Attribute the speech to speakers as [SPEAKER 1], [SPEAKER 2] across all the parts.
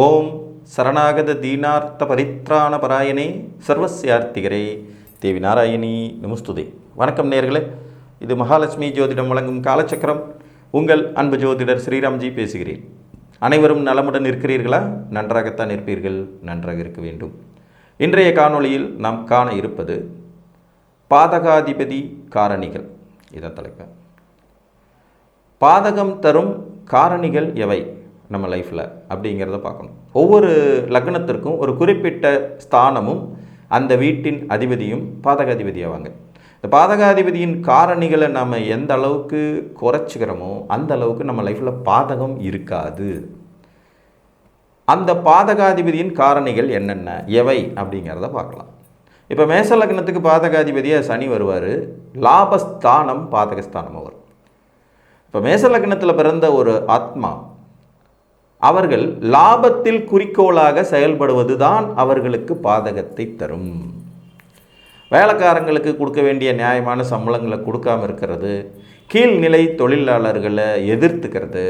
[SPEAKER 1] ஓம் சரணாகத தீனார்த்த பரித்ராண பராயணே சர்வசியார்த்திகரே தேவி நாராயணி நமஸ்துதே. வணக்கம் நேயர்களே, இது மகாலட்சுமி ஜோதிடம் வழங்கும் காலச்சக்கரம். உங்கள் அன்பு ஜோதிடர் ஸ்ரீராம்ஜி பேசுகிறேன். அனைவரும் நலமுடன் இருக்கிறீர்களா? நன்றாகத்தான் இருப்பீர்கள், நன்றாக இருக்க வேண்டும். இன்றைய காணொளியில் நாம் காண இருப்பது பாதகாதிபதி காரணிகள். இதான் தலைப்பு. பாதகம் தரும் காரணிகள் எவை நம்ம லைஃப்பில் அப்படிங்கிறத பார்க்கணும். ஒவ்வொரு லக்னத்திற்கும் ஒரு குறிப்பிட்ட ஸ்தானமும் அந்த வீட்டின் அதிபதியும் பாதகாதிபதியாவாங்க. இந்த பாதகாதிபதியின் காரணிகளை நம்ம எந்த அளவுக்கு குறைச்சிக்கிறோமோ அந்த அளவுக்கு நம்ம லைஃப்பில் பாதகம் இருக்காது. அந்த பாதகாதிபதியின் காரணிகள் என்னென்ன எவை அப்படிங்கிறத பார்க்கலாம். இப்போ மேச லக்னத்துக்கு பாதகாதிபதியாக சனி வருவார். லாபஸ்தானம் பாதகஸ்தானம் வரும். இப்போ மேச லக்னத்தில் பிறந்த ஒரு ஆத்மா அவர்கள் லாபத்தில் குறிக்கோளாக செயல்படுவது தான் அவர்களுக்கு பாதகத்தை தரும். வேலைக்காரங்களுக்கு கொடுக்க வேண்டிய நியாயமான சம்பளங்களை கொடுக்காமல் இருக்கிறது, கீழ்நிலை தொழிலாளர்களை எதிர்த்துக்கிறது,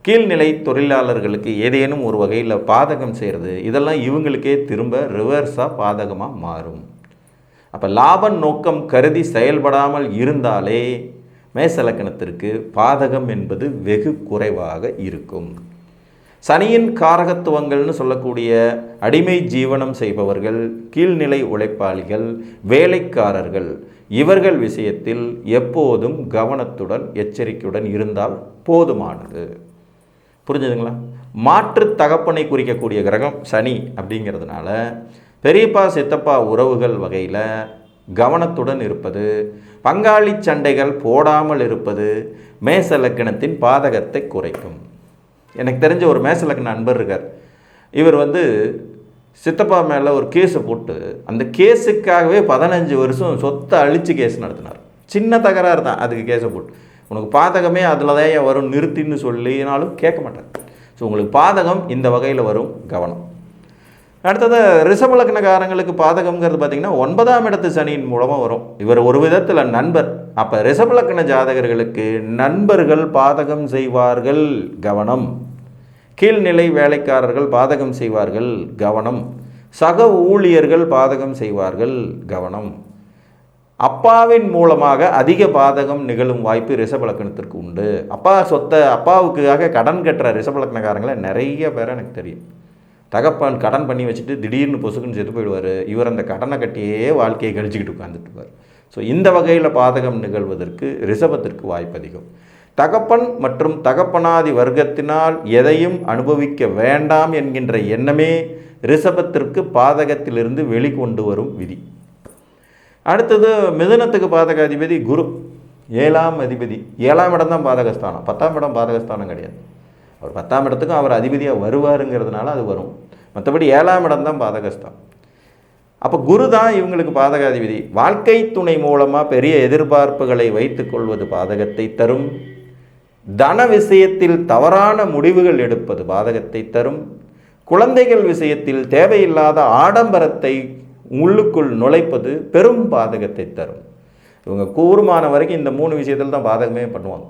[SPEAKER 1] கீழ்நிலை தொழிலாளர்களுக்கு ஏதேனும் ஒரு வகையில் பாதகம் செய்கிறது, இதெல்லாம் இவங்களுக்கே திரும்ப ரிவர்ஸாக பாதகமாக மாறும். அப்போ லாப நோக்கம் கருதி செயல்படாமல் இருந்தாலே மேசலக்கணத்திற்கு பாதகம் என்பது வெகு குறைவாக இருக்கும். சனியின் காரகத்துவங்கள்னு சொல்லக்கூடிய அடிமை ஜீவனம் செய்பவர்கள், கீழ்நிலை உழைப்பாளிகள், வேலைக்காரர்கள், இவர்கள் விஷயத்தில் எப்போதும் கவனத்துடன் எச்சரிக்கையுடன் இருந்தால் போதுமானது. புரிஞ்சுதுங்களா? மாற்று தகப்பனை குறிக்கக்கூடிய கிரகம் சனி அப்படிங்கிறதுனால பெரியப்பா சித்தப்பா உறவுகள் வகையில் கவனத்துடன் இருப்பது, பங்காளி சண்டைகள் போடாமல் இருப்பது மேச லக்னத்தின் பாதகத்தை குறைக்கும். எனக்கு தெரிஞ்ச ஒரு மேச லக்ன நண்பர் இருக்கார். இவர் சித்தப்பா மேலே ஒரு கேஸை போட்டு அந்த கேஸுக்காகவே 15 வருஷம் சொத்தை அழித்து கேஸ் நடத்தினார். சின்ன தகராறு தான், அதுக்கு கேஸை போட்டு உனக்கு பாதகமே அதில் தான் வரும் நிறுத்தின்னு சொல்லினாலும் கேட்க மாட்டார். ஸோ உங்களுக்கு பாதகம் இந்த வகையில் வரும், கவனம். அடுத்தது ரிஷப லக்னக்காரங்களுக்கு பாதகம்ங்கிறது பார்த்திங்கன்னா 9ஆம் இடத்து சனியின் மூலமாக வரும். இவர் ஒரு விதத்தில் நண்பர். அப்போ ரிஷப லக்ன ஜாதகர்களுக்கு நண்பர்கள் பாதகம் செய்வார்கள், கவனம். கீழ்நிலை வேலைக்காரர்கள் பாதகம் செய்வார்கள், கவனம். சக ஊழியர்கள் பாதகம் செய்வார்கள், கவனம். அப்பாவின் மூலமாக அதிக பாதகம் நிகழும் வாய்ப்பு ரிஷப லக்னத்திற்கு உண்டு. அப்பா சொத்தை அப்பாவுக்காக கடன் கட்டுற ரிஷப லக்னக்காரங்களை நிறைய பேர் எனக்கு தெரியும். தகப்பன் கடன் பண்ணி வச்சுட்டு திடீர்னு பொசுக்குன்னு செத்து போயிடுவார். இவர் அந்த கடனை கட்டியே வாழ்க்கையை கழிச்சிக்கிட்டு உட்காந்துட்டுருப்பார். ஸோ இந்த வகையில் பாதகம் நிகழ்வதற்கு ரிஷபத்திற்கு வாய்ப்பு அதிகம். தகப்பன் மற்றும் தகப்பனாதி வர்க்கத்தினால் எதையும் அனுபவிக்க வேண்டாம் என்கின்ற எண்ணமே ரிஷபத்திற்கு பாதகத்திலிருந்து வெளிக்கொண்டு வரும் விதி. அடுத்தது மிதுனத்துக்கு பாதகாதிபதி குரு, 7ஆம் அதிபதி. 7ஆம் இடம் தான் பாதகஸ்தானம், 10ஆம் இடம் பாதகஸ்தானம் கிடையாது. அவர் 10ஆம் இடத்துக்கும் அவர் அதிபதியாக வருவாருங்கிறதுனால அது வரும். மற்றபடி 7ஆம் இடம் தான் பாதகஸ்தானம். அப்போ குரு தான் இவங்களுக்கு பாதகாதிபதி. வாழ்க்கை துணை மூலமாக பெரிய எதிர்பார்ப்புகளை வைத்து கொள்வது பாதகத்தை தரும். தன விஷயத்தில் தவறான முடிவுகள் எடுப்பது பாதகத்தை தரும். குழந்தைகள் விஷயத்தில் தேவையில்லாத ஆடம்பரத்தை உள்ளுக்குள் நுழைப்பது பெரும் பாதகத்தை தரும். இவங்க கூறுமான வரைக்கும் இந்த 3 விஷயத்தில் தான் பாதகமே பண்ணுவாங்க.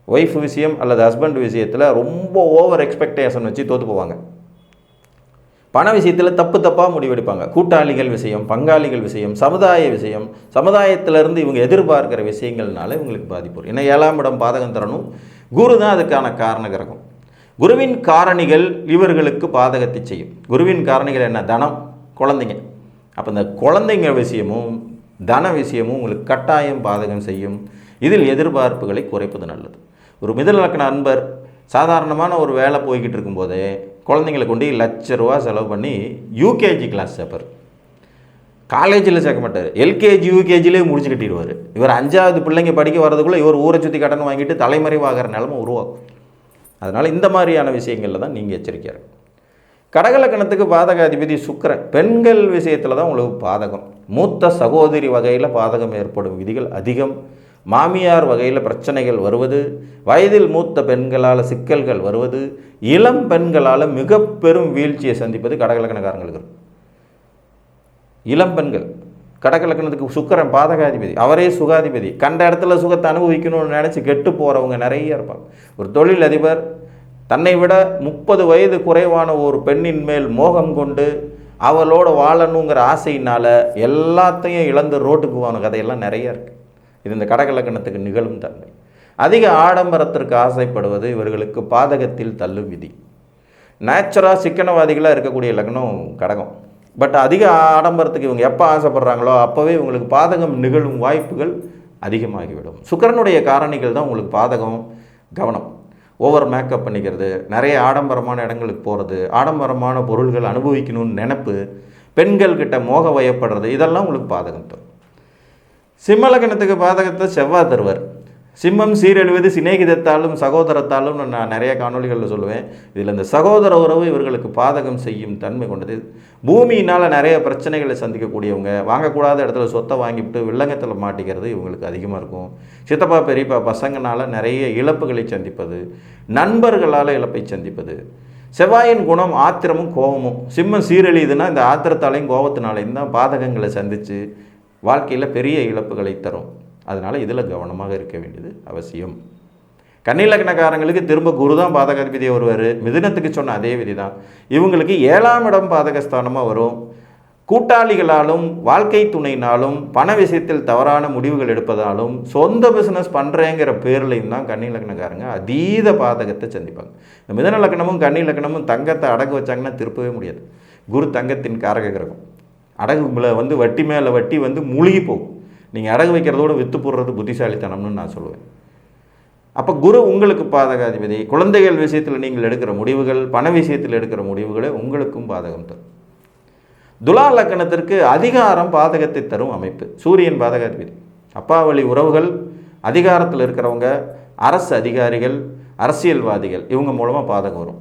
[SPEAKER 1] ஒய்ஃப் விஷயம் அல்லது ஹஸ்பண்ட் விஷயத்தில் ரொம்ப ஓவர் எக்ஸ்பெக்டேஷன் வச்சு தோற்று போவாங்க. பண விஷயத்தில் தப்பாக முடிவெடுப்பாங்க. கூட்டாளிகள் விஷயம், பங்காளிகள் விஷயம், சமுதாய விஷயம், சமுதாயத்திலேருந்து இவங்க எதிர்பார்க்கிற விஷயங்கள்னால இவங்களுக்கு பாதிப்பு வரும். ஏன்னா 7ஆம் இடம் பாதகம் தரணும். குரு தான் அதுக்கான காரண கிரகம். குருவின் காரணிகள் இவர்களுக்கு பாதகத்தை செய்யும். குருவின் காரணிகள் என்ன? தனம், குழந்தைங்க. அப்போ இந்த குழந்தைங்க விஷயமும் தன விஷயமும் உங்களுக்கு கட்டாயம் பாதகம் செய்யும். இதில் எதிர்பார்ப்புகளை குறைப்பது நல்லது. ஒரு மிதுன லக்ன நண்பர் சாதாரணமான ஒரு வேலை போய்கிட்டு இருக்கும்போதே குழந்தைங்களை கொண்டு ₹1,00,000 செலவு பண்ணி யூகேஜி கிளாஸ் சேர்ப்பார். காலேஜில் சேர்க்க மாட்டார், எல்கேஜி யூகேஜிலே முடிச்சு கட்டிடுவார். இவர் 5ஆவது பிள்ளைங்க படிக்க வர்றதுக்குள்ளே இவர் ஊரை சுற்றி கடன் வாங்கிட்டு தலைமறைவாகிற நிலைமை உருவாக்கும். அதனால் இந்த மாதிரியான விஷயங்களில் தான் நீங்கள் எச்சரிக்கையாக இருக்கும். கடகலக்கணத்துக்கு பாதகாதிபதி சுக்கிரன். பெண்கள் விஷயத்தில் தான் உங்களுக்கு பாதகம். மூத்த சகோதரி வகையில் பாதகம் ஏற்படும் விதிகள் அதிகம். மாமியார் வகையில் பிரச்சனைகள் வருவது, வயதில் மூத்த பெண்களால் சிக்கல்கள் வருவது, இளம் பெண்களால் மிக பெரும் வீழ்ச்சியை சந்திப்பது கடகலக்கணக்காரங்களுக்கு இருக்கும். இளம் பெண்கள் கடகலக்கணத்துக்கு சுக்கிரன் பாதகாதிபதி, அவரே சுகாதிபதி. கண்ட இடத்துல சுகத்தை அனுபவிக்கணும்னு நினச்சி கெட்டு போகிறவங்க நிறைய இருப்பாங்க. ஒரு தொழில் அதிபர் தன்னை விட 30 வயது குறைவான ஒரு பெண்ணின் மேல் மோகம் கொண்டு அவளோட வாழணுங்கிற ஆசையினால் எல்லாத்தையும் இழந்து ரோட்டுக்கு போன கதையெல்லாம் நிறைய இருக்குது. இது இந்த கடகலக்கணத்துக்கு நிகழும் தன்மை. அதிக ஆடம்பரத்திற்கு ஆசைப்படுவது இவர்களுக்கு பாதகத்தில் தள்ளும் விதி. நேச்சுராக சிக்கனவாதிகளாக இருக்கக்கூடிய லக்னம் கடகம். பட் அதிக ஆடம்பரத்துக்கு இவங்க எப்போ ஆசைப்படுறாங்களோ அப்போவே இவங்களுக்கு பாதகம் நிகழும் வாய்ப்புகள் அதிகமாகிவிடும். சுக்கிரனுடைய காரணிகள் தான் உங்களுக்கு பாதகம். கவனம், ஓவர் மேக்கப் பண்ணிக்கிறது, நிறைய ஆடம்பரமான இடங்களுக்கு போகிறது, ஆடம்பரமான பொருள்கள் அனுபவிக்கணும்னு நினைப்பு, பெண்கள்கிட்ட மோக வயப்படுறது, இதெல்லாம் உங்களுக்கு பாதகம் தரும். சிம்மலக்கணத்துக்கு பாதகத்தை செவ்வாய் தருவார். சிம்மம் சீரெழுவது சிநேகிதத்தாலும் சகோதரத்தாலும் நான் நிறைய காணொலிகளில் சொல்லுவேன். இதில் இந்த சகோதர உறவு இவர்களுக்கு பாதகம் செய்யும் தன்மை கொண்டது. பூமியினால் நிறைய பிரச்சனைகளை சந்திக்கக்கூடியவங்க, வாங்கக்கூடாத இடத்துல சொத்தை வாங்கிவிட்டு வில்லங்கத்தில் மாட்டிக்கிறது இவங்களுக்கு அதிகமாக இருக்கும். சித்தப்பா பெரியப்பா பசங்களால் நிறைய இழப்புகளை சந்திப்பது, நண்பர்களால் இழப்பை சந்திப்பது. செவ்வாயின் குணம் ஆத்திரமும் கோபமும். சிம்மம் சீரழியுதுன்னா இந்த ஆத்திரத்தாலையும் கோபத்தினாலையும் தான் பாதகங்களை சந்தித்து வாழ்க்கையில் பெரிய இழப்புகளை தரும். அதனால் இதில் கவனமாக இருக்க வேண்டியது அவசியம். கன்னிலக்னக்காரங்களுக்கு திரும்ப குரு தான் பாதகாதிபதியாக வருவார். மிதுனத்துக்கு சொன்ன அதே விதி தான். இவங்களுக்கு 7ஆம் இடம் பாதகஸ்தானமாக வரும். கூட்டாளிகளாலும் வாழ்க்கை துணையினாலும் பண விஷயத்தில் தவறான முடிவுகள் எடுப்பதாலும் சொந்த பிஸ்னஸ் பண்ணுறேங்கிற பேர்லையும் தான் கன்னிலக்னக்காரங்க அதீத பாதகத்தை சந்திப்பாங்க. இந்த மிதுன லக்னமும் கன்னிலக்னமும் தங்கத்தை அடகு வச்சாங்கன்னா திருப்பவே முடியாது. குரு தங்கத்தின் காரக கிரகம். அடகுல வட்டி மேலே வட்டி மூழ்கி போகும். நீங்கள் அடகு வைக்கிறதோடு விற்று போடுறது புத்திசாலித்தனம்னு நான் சொல்லுவேன். அப்போ குரு உங்களுக்கு பாதகாதிபதி. குழந்தைகள் விஷயத்தில் நீங்கள் எடுக்கிற முடிவுகள், பண விஷயத்தில் எடுக்கிற முடிவுகளை உங்களுக்கும் பாதகம் தரும். துலா லக்கணத்திற்கு அதிகாரம் பாதகத்தை தரும் அமைப்பு. சூரியன் பாதகாதிபதி. அப்பா வழி உறவுகள், அதிகாரத்தில் இருக்கிறவங்க, அரசு அதிகாரிகள், அரசியல்வாதிகள், இவங்க மூலமாக பாதகம் வரும்.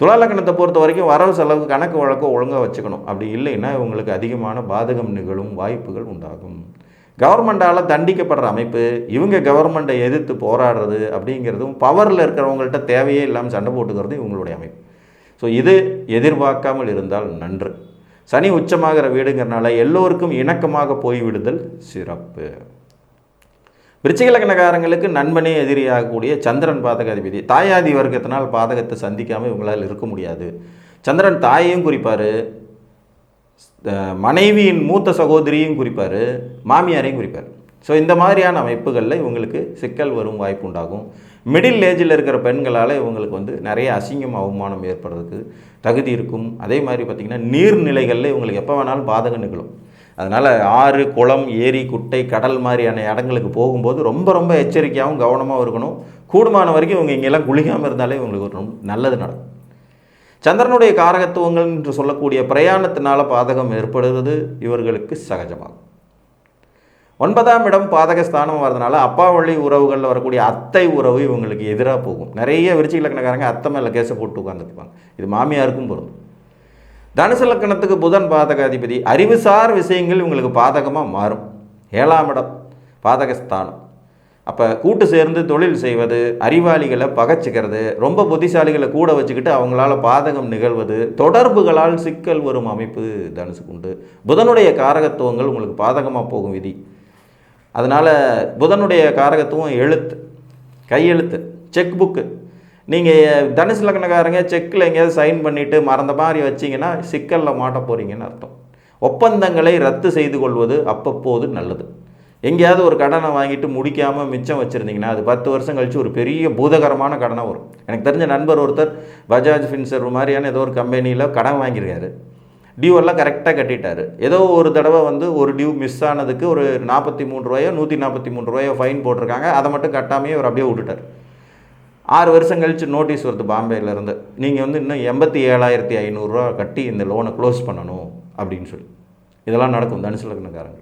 [SPEAKER 1] துலா லக்கணத்தை பொறுத்த வரைக்கும் வரவு செலவு கணக்கு வழக்கம் ஒழுங்காக வச்சுக்கணும். அப்படி இல்லைன்னா இவங்களுக்கு அதிகமான பாதகம் நிகழும் வாய்ப்புகள் உண்டாகும். கவர்மெண்டால் தண்டிக்கப்படுற அமைப்பு, இவங்க கவர்மெண்ட்டை எதிர்த்து போராடுறது அப்படிங்கிறதும், பவரில் இருக்கிறவங்கள்ட்ட தேவையே இல்லாமல் சண்டை போட்டுக்கிறது இவங்களுடைய அமைப்பு. ஸோ இது எதிர்பார்க்காமல் இருந்தால் நன்று. சனி உச்சமாகிற வீடுங்கிறனால எல்லோருக்கும் இணக்கமாக போய்விடுதல் சிறப்பு. விருச்சிக லக்னக்காரங்களுக்கு நண்பனே எதிரியாகக்கூடிய சந்திரன் பாதகாதிபதி. தாயாதி வர்க்கத்தினால் பாதகத்தை சந்திக்காமல் இவங்களால் இருக்க முடியாது. சந்திரன் தாயையும் குறிப்பார், மனைவியின் மூத்த சகோதரியும் குறிப்பார், மாமியாரையும் குறிப்பார். ஸோ இந்த மாதிரியான அமைப்புகளில் இவங்களுக்கு சிக்கல் வரும் வாய்ப்பு உண்டாகும். மிடில் ஏஜில் இருக்கிற பெண்களால் இவங்களுக்கு நிறைய அசிங்கம் அவமானம் ஏற்படுறதுக்கு தகுதி இருக்கும். அதே மாதிரி பார்த்திங்கன்னா நீர்நிலைகளில் இவங்களுக்கு எப்போ வேணாலும் பாதகம் நிகழும். அதனால் ஆறு, குளம், ஏரி, குட்டை, கடல் மாதிரியான இடங்களுக்கு போகும்போது ரொம்ப ரொம்ப எச்சரிக்கையாகவும் கவனமாகவும் இருக்கணும். கூடுமான வரைக்கும் இவங்க இங்கெல்லாம் குளிக்காமல் இருந்தாலே இவங்களுக்கு ரொம்ப நல்லது நடக்கும். சந்திரனுடைய காரகத்துவங்கள் என்று சொல்லக்கூடிய பிரயாணத்தினால பாதகம் ஏற்படுவது இவர்களுக்கு சகஜமாகும். 9ஆம் இடம் பாதகஸ்தானம் வரதுனால அப்பா வழி உறவுகளில் வரக்கூடிய அத்தை உறவு இவங்களுக்கு எதிராக போகும். நிறைய விருச்சிக லக்னக்காரங்க அத்தை மேலே கேஸை போட்டு உட்காந்துருப்பாங்க. இது மாமியாருக்கும் பொருந்தும். தனுசு லக்கணத்துக்கு புதன் பாதகாதிபதி. அறிவுசார் விஷயங்கள் இவங்களுக்கு பாதகமாக மாறும். 7ஆம் இடம் பாதகஸ்தானம். அப்போ கூட்டு சேர்ந்து தொழில் செய்வது, அறிவாளிகளை பகைச்சிக்கிறது, ரொம்ப புத்திசாலிகளை கூட வச்சுக்கிட்டு அவங்களால பாதகம் நிகழ்வது, தொடர்புகளால் சிக்கல் வரும் அமைப்பு தனுசுக்கு உண்டு. புதனுடைய காரகத்துவங்கள் உங்களுக்கு பாதகமாக போகும் விதி. அதனால் புதனுடைய காரகத்துவம் எழுத்து, கையெழுத்து, செக் புக்கு. நீங்கள் தனுசு லக்னக்காரங்க செக்கில் எங்கேயாவது சைன் பண்ணிவிட்டு மறந்த மாதிரி வச்சிங்கன்னா சிக்கலில் மாட்ட போகிறீங்கன்னு அர்த்தம். ஒப்பந்தங்களை ரத்து செய்து கொள்வது அப்பப்போது நல்லது. எங்கேயாவது ஒரு கடனை வாங்கிட்டு முடிக்காமல் மிச்சம் வச்சுருந்தீங்கன்னா அது 10 வருஷம் கழித்து ஒரு பெரிய பூதகரமான கடனாக வரும். எனக்கு தெரிஞ்ச நண்பர் ஒருத்தர் பஜாஜ் ஃபின்சர் மாதிரியான ஏதோ ஒரு கம்பெனியில் கடன் வாங்கியிருக்காரு. டியூ எல்லாம் கரெக்டாக கட்டிட்டார். ஏதோ ஒரு தடவை ஒரு டியூ மிஸ் ஆனதுக்கு ஒரு 43 ரூபாயோ 143 ரூபாயோ ஃபைன் போட்டிருக்காங்க. அதை மட்டும் கட்டாமையே அவர் அப்படியே விட்டுட்டார். 6 வருஷம் கழித்து நோட்டீஸ் வருது பாம்பேலேருந்து, நீங்கள் இன்னும் 87,500 ரூபா கட்டி இந்த லோனை க்ளோஸ் பண்ணணும் அப்படின்னு சொல்லி. இதெல்லாம் நடக்கும் தனுசு லக்னக்காரங்க.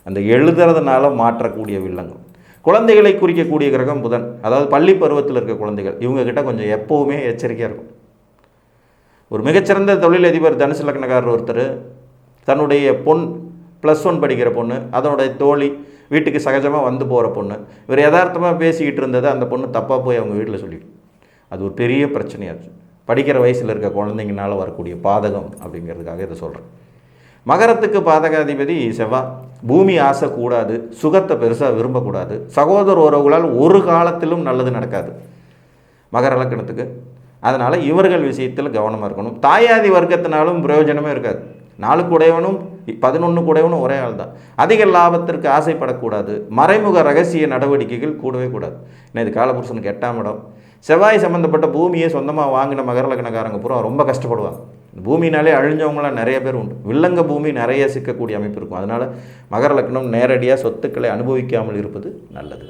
[SPEAKER 1] அந்த எழுதுறதுனால மாற்றக்கூடிய வில்லங்கள். குழந்தைகளை குறிக்கக்கூடிய கிரகம் புதன். அதாவது பள்ளி பருவத்தில் இருக்க குழந்தைகள், இவங்ககிட்ட கொஞ்சம் எப்போவுமே எச்சரிக்கையாக இருக்கும். ஒரு மிகச்சிறந்த தொழிலதிபர் தனுசு லக்னக்காரர் ஒருத்தர் தன்னுடைய +1 படிக்கிற பொண்ணு, அதனுடைய தோழி, வீட்டுக்கு சகஜமாக வந்து போகிற பொண்ணு, இவர் யதார்த்தமாக பேசிக்கிட்டு இருந்ததை அந்த பொண்ணு தப்பாக போய் அவங்க வீட்டில் சொல்லிட்டு அது ஒரு பெரிய பிரச்சனையாச்சு. படிக்கிற வயசில் இருக்க குழந்தைங்கனால வரக்கூடிய பாதகம் அப்படிங்கிறதுக்காக இதை சொல்கிறேன். மகரத்துக்கு பாதகாதிபதி செவ்வாய். பூமி ஆசை கூடாது, சுகத்தை பெருசாக விரும்பக்கூடாது, சகோதர உறவுகளால் ஒரு காலத்திலும் நல்லது நடக்காது. மகர லக்கணத்துக்கு அதனால் இவர்கள் விஷயத்தில் கவனமாக இருக்கணும். தாயாதி வர்க்கத்தினாலும் பிரயோஜனமே இருக்காது. 4 கூடையவனும் 11 கூடையவனும் ஒரே ஆள் தான். அதிக லாபத்திற்கு ஆசைப்படக்கூடாது. மறைமுக ரகசிய நடவடிக்கைகள் கூடவே கூடாது. ஏன்னா இது காலபுருஷனுக்கு 8ஆம் இடம். செவ்வாய் சம்மந்தப்பட்ட பூமியை சொந்தமாக வாங்கின மகர லக்னக்காரங்க பூரா ரொம்ப கஷ்டப்படுவாங்க. பூமினாலே அழிஞ்சவங்களாம் நிறைய பேர் உண்டு. வில்லங்க பூமி நிறைய சிக்கக்கூடிய அமைப்பு இருக்கும். அதனால் மகர லக்னம் நேரடியாக சொத்துக்களை அனுபவிக்காமல் இருப்பது நல்லது.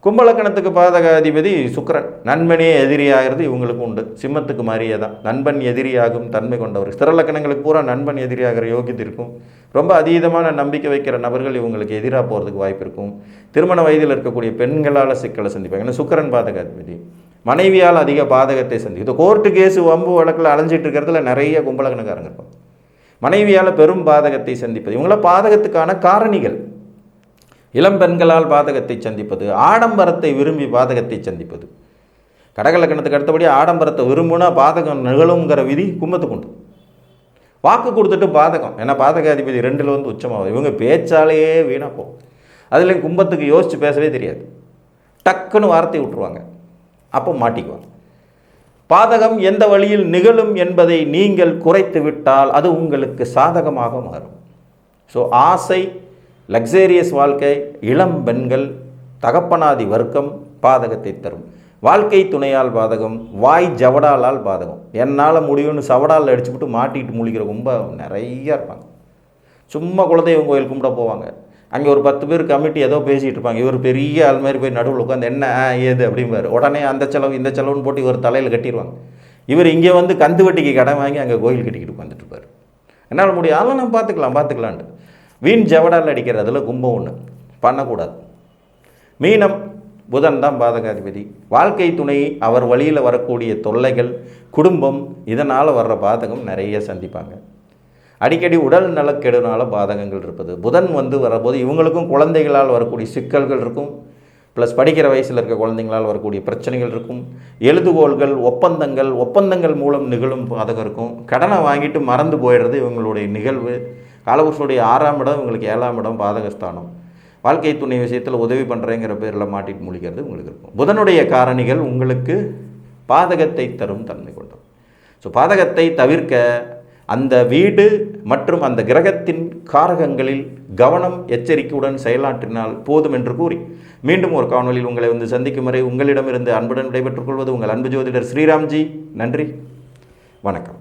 [SPEAKER 1] கும்பலக்கணத்துக்கு பாதகாதிபதி சுக்கிரன். நண்பனே எதிரியாகிறது இவங்களுக்கு உண்டு. சிம்மத்துக்கு மாதிரியே தான் நண்பன் எதிரியாகும் தன்மை கொண்டவர். ஸ்திர லக்கணங்களுக்கு பூரா நண்பன் எதிரியாகிற யோகியது இருக்கும். ரொம்ப அதீதமான நம்பிக்கை வைக்கிற நபர்கள் இவங்களுக்கு எதிராக போகிறதுக்கு வாய்ப்பு இருக்கும். திருமண வயதில் இருக்கக்கூடிய பெண்களால் சிக்கலை சந்திப்பாங்க. ஏன்னா சுக்கிரன் பாதகாதிபதி. மனைவியால் அதிக பாதகத்தை சந்திக்கும். இது கோர்ட்டு கேஸு வம்பு வழக்கில் அலைஞ்சிட்டு இருக்கிறதுல நிறைய கும்பலக்கணக்காரங்க இருக்கும். மனைவியால் பெரும் பாதகத்தை சந்திப்பது. இவங்களாம் பாதகத்துக்கான காரணிகள். இளம் பெண்களால் பாதகத்தை சந்திப்பது, ஆடம்பரத்தை விரும்பி பாதகத்தை சந்திப்பது. கடகலக்கணத்துக்கு அடுத்தபடி ஆடம்பரத்தை விரும்புனா பாதகம் நிகழுங்கிற விதி கும்பத்துக்கு உண்டு. வாக்கு கொடுத்துட்டு பாதகம். ஏன்னா பாதகாதிபதி 2ல் வந்து உச்சமாகும். இவங்க பேச்சாலேயே வீணாக போகும். அதுலேயும் கும்பத்துக்கு யோசித்து பேசவே தெரியாது. டக்குன்னு வார்த்தை விட்டுருவாங்க. அப்போ மாட்டிக்குவாங்க. பாதகம் எந்த வழியில் நிகழும் என்பதை நீங்கள் குறைத்து விட்டால் அது உங்களுக்கு சாதகமாக மாறும். ஸோ ஆசை, லக்ஸேரியஸ் வாழ்க்கை, இளம் பெண்கள், தகப்பனாதி வர்க்கம் பாதகத்தை தரும். வாழ்க்கை துணையால் பாதகம், வாய் ஜவடாலால் பாதகம். என்னால் முடியும்னு சவடால் அடிச்சுவிட்டு மாட்டிட்டு முழிக்கிற ரொம்ப நிறையா இருப்பாங்க. சும்மா குலதெய்வம் கோயில் கும்பிட போவாங்க. அங்கே ஒரு 10 பேர் கமிட்டி ஏதோ பேசிகிட்டு இருப்பாங்க. இவர் பெரிய ஆள் மாதிரி போய் நடுவில் உட்காந்து என்ன ஏது அப்படிம்பாரு. உடனே அந்த செலவு இந்த செலவுன்னு போட்டு இவர் தலையில் கட்டிடுவாங்க. இவர் இங்கே வந்து கந்து வட்டிக்கு கடன் வாங்கி அங்கே கோயில் கட்டிக்கிட்டு உட்காந்துட்டு இருப்பார். என்னால் முடியும், அதெல்லாம் நான் பார்த்துக்கலான்ட்டு வீண் ஜவடால் அடிக்கிறதுல கும்பம் ஒன்று பண்ணக்கூடாது. மீனம் புதன் தான் பாதகாதிபதி. வாழ்க்கை துணை, அவர் வழியில் வரக்கூடிய தொல்லைகள், குடும்பம், இதனால் வர்ற பாதகம் நிறைய சந்திப்பாங்க. அடிக்கடி உடல் நலக்கெடுனால பாதகங்கள் இருப்பது. புதன் வந்து வரபோது இவங்களுக்கும் குழந்தைகளால் வரக்கூடிய சிக்கல்கள் இருக்கும். ப்ளஸ் படிக்கிற வயசில் இருக்க குழந்தைங்களால் வரக்கூடிய பிரச்சனைகள் இருக்கும். எழுதுகோள்கள், ஒப்பந்தங்கள் மூலம் நிகழும் பாதகம் இருக்கும். கடனை வாங்கிட்டு மறந்து போயிடுறது இவங்களுடைய நிகழ்வு. காலபுருஷனுடைய 6ஆம் இடம் இவங்களுக்கு 7ஆம் இடம் பாதகஸ்தானம். வாழ்க்கை துணை விஷயத்தில் உதவி பண்ணுறேங்கிற பேரில் மாட்டிட்டு முழிக்கிறது உங்களுக்கு இருக்கும். புதனுடைய காரணிகள் உங்களுக்கு பாதகத்தை தரும் தன்மை கொண்டது. ஸோ பாதகத்தை தவிர்க்க அந்த வீடு மற்றும் அந்த கிரகத்தின் காரகங்களில் கவனம், எச்சரிக்கையுடன் செயலாற்றினால் போதும் என்று கூறி மீண்டும் ஒரு காணொலியில் உங்களை வந்து சந்திக்கும் வரை உங்களிடமிருந்து அன்புடன் விடைபெற்றுக் கொள்வது உங்கள் அன்பு ஜோதிடர் ஸ்ரீராம்ஜி. நன்றி, வணக்கம்.